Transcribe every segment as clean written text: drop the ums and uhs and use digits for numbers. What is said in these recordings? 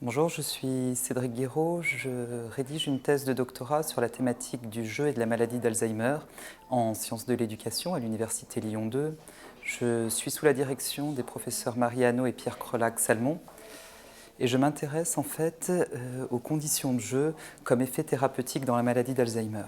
Bonjour, je suis Cédric Guéraud. Je rédige une thèse de doctorat sur la thématique du jeu et de la maladie d'Alzheimer en sciences de l'éducation à l'Université Lyon 2. Je suis sous la direction des professeurs Marie Hanot et Pierre Crolac-Salmon et je m'intéresse en fait aux conditions de jeu comme effet thérapeutique dans la maladie d'Alzheimer.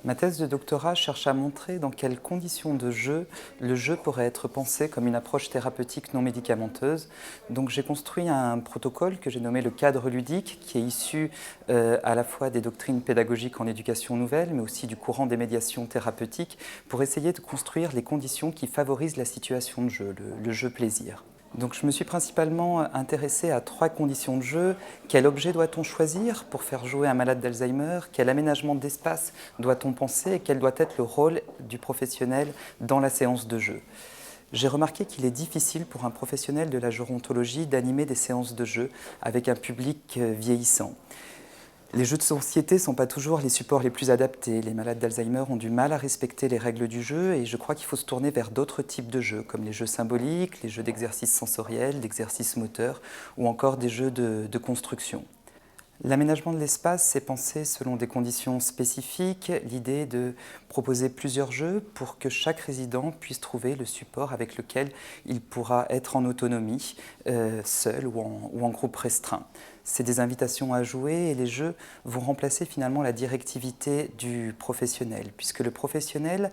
Ma thèse de doctorat cherche à montrer dans quelles conditions de jeu le jeu pourrait être pensé comme une approche thérapeutique non médicamenteuse. Donc j'ai construit un protocole que j'ai nommé le cadre ludique, qui est issu à la fois des doctrines pédagogiques en éducation nouvelle, mais aussi du courant des médiations thérapeutiques, pour essayer de construire les conditions qui favorisent la situation de jeu, le jeu plaisir. Donc je me suis principalement intéressé à 3 conditions de jeu. Quel objet doit-on choisir pour faire jouer un malade d'Alzheimer? Quel aménagement d'espace doit-on penser? Et quel doit être le rôle du professionnel dans la séance de jeu? J'ai remarqué qu'il est difficile pour un professionnel de la gérontologie d'animer des séances de jeu avec un public vieillissant. Les jeux de société ne sont pas toujours les supports les plus adaptés. Les malades d'Alzheimer ont du mal à respecter les règles du jeu et je crois qu'il faut se tourner vers d'autres types de jeux, comme les jeux symboliques, les jeux d'exercice sensoriel, d'exercice moteur ou encore des jeux de construction. L'aménagement de l'espace est pensé selon des conditions spécifiques. L'idée est de proposer plusieurs jeux pour que chaque résident puisse trouver le support avec lequel il pourra être en autonomie, seul ou en groupe restreint. C'est des invitations à jouer et les jeux vont remplacer finalement la directivité du professionnel, puisque le professionnel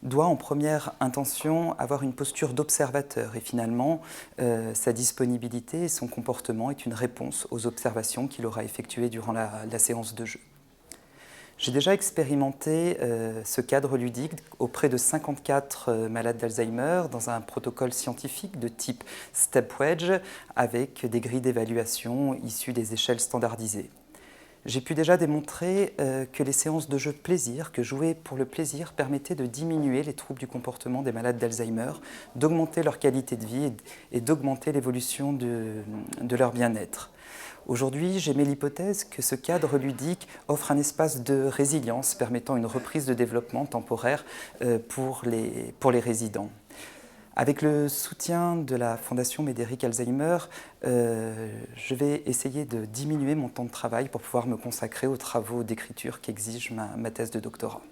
doit en première intention avoir une posture d'observateur et finalement sa disponibilité et son comportement est une réponse aux observations qu'il aura effectuées durant la séance de jeu. J'ai déjà expérimenté ce cadre ludique auprès de 54 malades d'Alzheimer dans un protocole scientifique de type Step-Wedge avec des grilles d'évaluation issues des échelles standardisées. J'ai pu déjà démontrer que les séances de jeu plaisir, que jouer pour le plaisir, permettaient de diminuer les troubles du comportement des malades d'Alzheimer, d'augmenter leur qualité de vie et d'augmenter l'évolution de leur bien-être. Aujourd'hui, j'émets l'hypothèse que ce cadre ludique offre un espace de résilience permettant une reprise de développement temporaire pour les résidents. Avec le soutien de la Fondation Médéric Alzheimer, je vais essayer de diminuer mon temps de travail pour pouvoir me consacrer aux travaux d'écriture qu'exige ma thèse de doctorat.